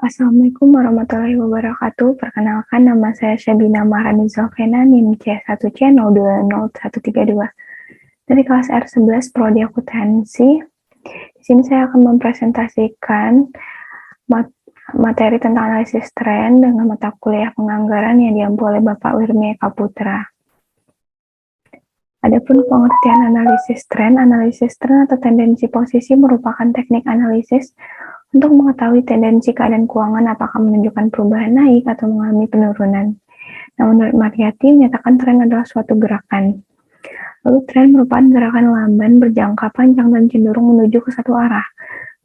Assalamualaikum warahmatullahi wabarakatuh. Perkenalkan, nama saya Syabina Maharani Zofena, NIM C1C0201132 dari kelas R11 Prodi Akuntansi. Di sini saya akan mempresentasikan materi tentang analisis tren dengan mata kuliah penganggaran yang diampu oleh Bapak Wirmi Eka Putra. Adapun pengertian analisis tren atau tendensi posisi merupakan teknik analisis untuk mengetahui tendensi keadaan keuangan apakah menunjukkan perubahan naik atau mengalami penurunan. Nah, menurut Mariyati, menyatakan tren adalah suatu gerakan. Lalu tren merupakan gerakan lamban berjangka panjang dan cenderung menuju ke satu arah,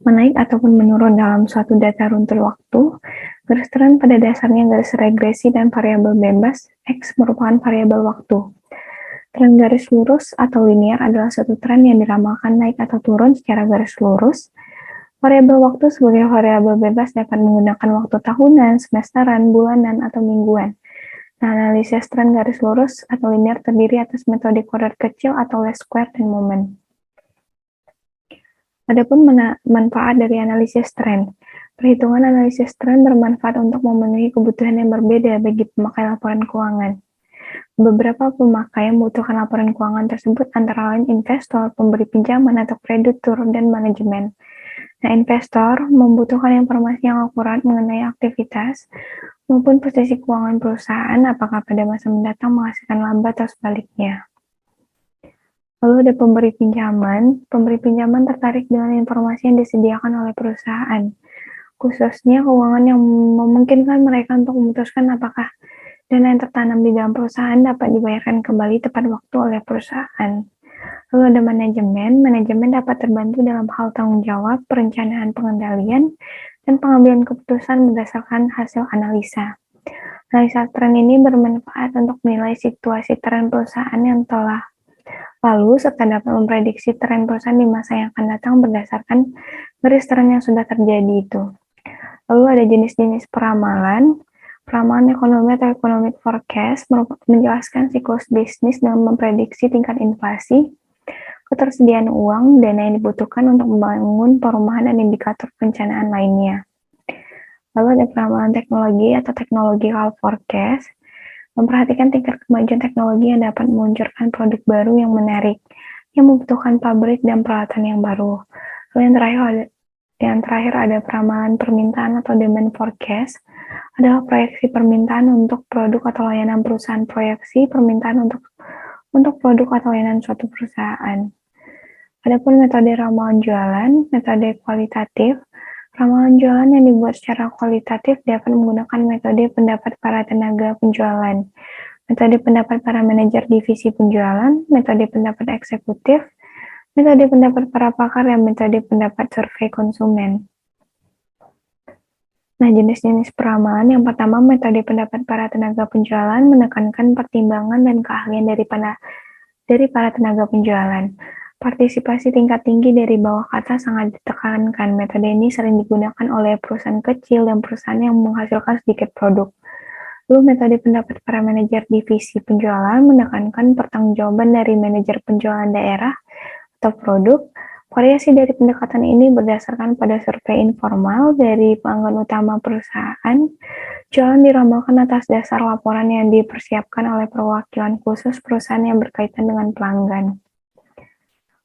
menaik ataupun menurun dalam suatu data runtuh waktu. Garis tren pada dasarnya garis regresi dan variabel bebas, X merupakan variabel waktu. Tren garis lurus atau linear adalah suatu tren yang diramalkan naik atau turun secara garis lurus. Variabel waktu sebagai variabel bebas dapat menggunakan waktu tahunan, semesteran, bulanan, atau mingguan. Nah, analisis tren garis lurus atau linear terdiri atas metode kuadrat kecil atau least square dan moment. Adapun manfaat dari analisis tren. Perhitungan analisis tren bermanfaat untuk memenuhi kebutuhan yang berbeda bagi pemakai laporan keuangan. Beberapa pemakai membutuhkan laporan keuangan tersebut antara lain investor, pemberi pinjaman atau kreditur, dan manajemen. Nah, investor membutuhkan informasi yang akurat mengenai aktivitas maupun posisi keuangan perusahaan, apakah pada masa mendatang menghasilkan laba atau sebaliknya. Lalu ada pemberi pinjaman tertarik dengan informasi yang disediakan oleh perusahaan, khususnya keuangan yang memungkinkan mereka untuk memutuskan apakah dana yang tertanam di dalam perusahaan dapat dibayarkan kembali tepat waktu oleh perusahaan. Lalu ada manajemen dapat terbantu dalam hal tanggung jawab, perencanaan pengendalian, dan pengambilan keputusan berdasarkan hasil analisa. Analisa tren ini bermanfaat untuk menilai situasi tren perusahaan yang telah lalu, serta dapat memprediksi tren perusahaan di masa yang akan datang berdasarkan garis tren yang sudah terjadi itu. Lalu ada jenis-jenis peramalan. Peramalan ekonomi atau economic forecast menjelaskan siklus bisnis dengan memprediksi tingkat inflasi, ketersediaan uang, dana yang dibutuhkan untuk membangun perumahan dan indikator perencanaan lainnya. Lalu ada peramalan teknologi atau technological forecast, memperhatikan tingkat kemajuan teknologi yang dapat meluncurkan produk baru yang menarik, yang membutuhkan pabrik dan peralatan yang baru. Lalu yang terakhir ada peramalan permintaan atau demand forecast, adalah proyeksi permintaan untuk produk atau layanan perusahaan, proyeksi permintaan untuk produk atau layanan suatu perusahaan. Adapun metode ramalan jualan, metode kualitatif. Ramalan jualan yang dibuat secara kualitatif dapat menggunakan metode pendapat para tenaga penjualan, metode pendapat para manajer divisi penjualan, metode pendapat eksekutif, metode pendapat para pakar, dan metode pendapat survei konsumen. Nah, jenis-jenis peramalan yang pertama, metode pendapat para tenaga penjualan menekankan pertimbangan dan keahlian dari para tenaga penjualan. Partisipasi tingkat tinggi dari bawah ke atas sangat ditekankan. Metode ini sering digunakan oleh perusahaan kecil dan perusahaan yang menghasilkan sedikit produk. Lalu metode pendapat para manajer divisi penjualan menekankan pertanggungjawaban dari manajer penjualan daerah atau produk. Variasi dari pendekatan ini berdasarkan pada survei informal dari pelanggan utama perusahaan. Jualan diramalkan atas dasar laporan yang dipersiapkan oleh perwakilan khusus perusahaan yang berkaitan dengan pelanggan.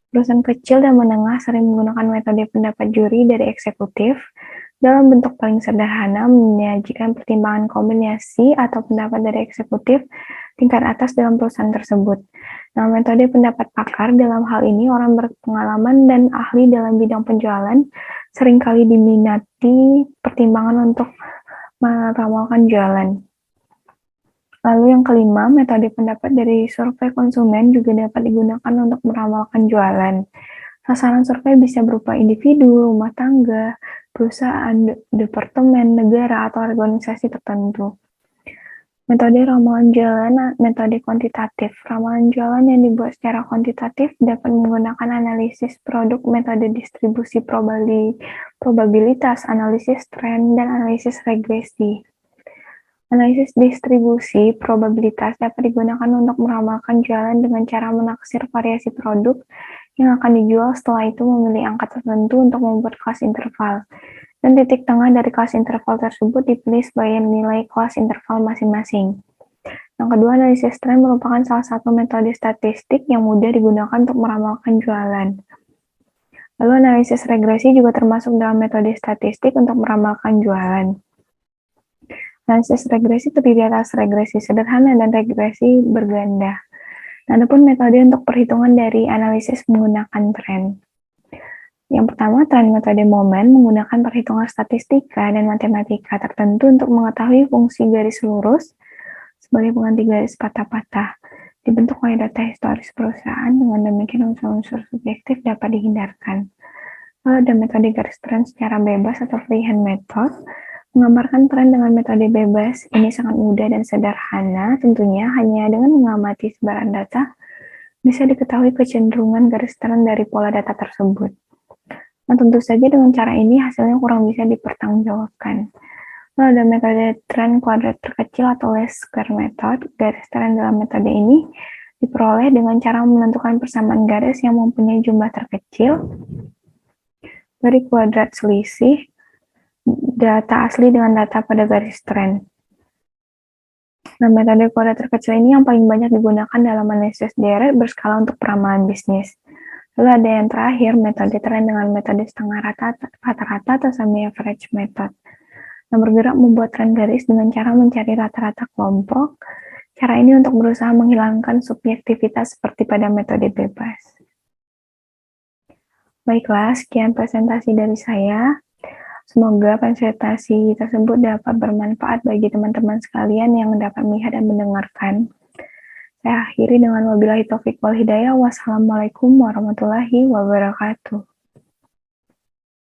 Perusahaan kecil dan menengah sering menggunakan metode pendapat juri dari eksekutif dalam bentuk paling sederhana, menyajikan pertimbangan kombinasi atau pendapat dari eksekutif tingkat atas dalam perusahaan tersebut. Nah, metode pendapat pakar dalam hal ini orang berpengalaman dan ahli dalam bidang penjualan seringkali diminati pertimbangan untuk meramalkan jualan. Lalu yang kelima, metode pendapat dari survei konsumen juga dapat digunakan untuk meramalkan jualan. Sasaran survei bisa berupa individu, rumah tangga, perusahaan, departemen, negara, atau organisasi tertentu. Metode ramalan jualan, metode kuantitatif. Ramalan jualan yang dibuat secara kuantitatif dapat menggunakan analisis produk, metode distribusi probabilitas, analisis tren, dan analisis regresi. Analisis distribusi probabilitas dapat digunakan untuk meramalkan jualan dengan cara menaksir variasi produk yang akan dijual, setelah itu memilih angka tertentu untuk membuat kelas interval. dan titik tengah dari kelas interval tersebut dipilih sebagai nilai kelas interval masing-masing. Yang kedua, analisis tren merupakan salah satu metode statistik yang mudah digunakan untuk meramalkan jualan. Lalu analisis regresi juga termasuk dalam metode statistik untuk meramalkan jualan. Analisis regresi terdiri atas regresi sederhana dan regresi berganda. Adapun metode untuk perhitungan dari analisis menggunakan tren. Yang pertama, tren metode momen menggunakan perhitungan statistika dan matematika tertentu untuk mengetahui fungsi garis lurus sebagai pengganti garis patah-patah. Dibentuk oleh data historis perusahaan, dengan demikian unsur-unsur subjektif dapat dihindarkan. Lalu ada metode garis tren secara bebas atau freehand method, menggambarkan tren dengan metode bebas. Ini sangat mudah dan sederhana, tentunya hanya dengan mengamati sebaran data, bisa diketahui kecenderungan garis tren dari pola data tersebut. Nah, tentu saja dengan cara ini hasilnya kurang bisa dipertanggungjawabkan. Lalu ada metode tren kuadrat terkecil atau least square method. Garis tren dalam metode ini diperoleh dengan cara menentukan persamaan garis yang mempunyai jumlah terkecil dari kuadrat selisih data asli dengan data pada garis tren. Nah, metode kuadrat terkecil ini yang paling banyak digunakan dalam analisis deret berskala untuk peramalan bisnis. Lalu ada yang terakhir, metode tren dengan metode setengah rata-rata atau semi-average method. Nah, bergerak membuat tren garis dengan cara mencari rata-rata kelompok. Cara ini untuk berusaha menghilangkan subjektivitas seperti pada metode bebas. Baiklah, sekian presentasi dari saya. Semoga presentasi tersebut dapat bermanfaat bagi teman-teman sekalian yang dapat melihat dan mendengarkan. Saya akhiri dengan wabillahi taufiq wal hidayah. Wassalamualaikum warahmatullahi wabarakatuh.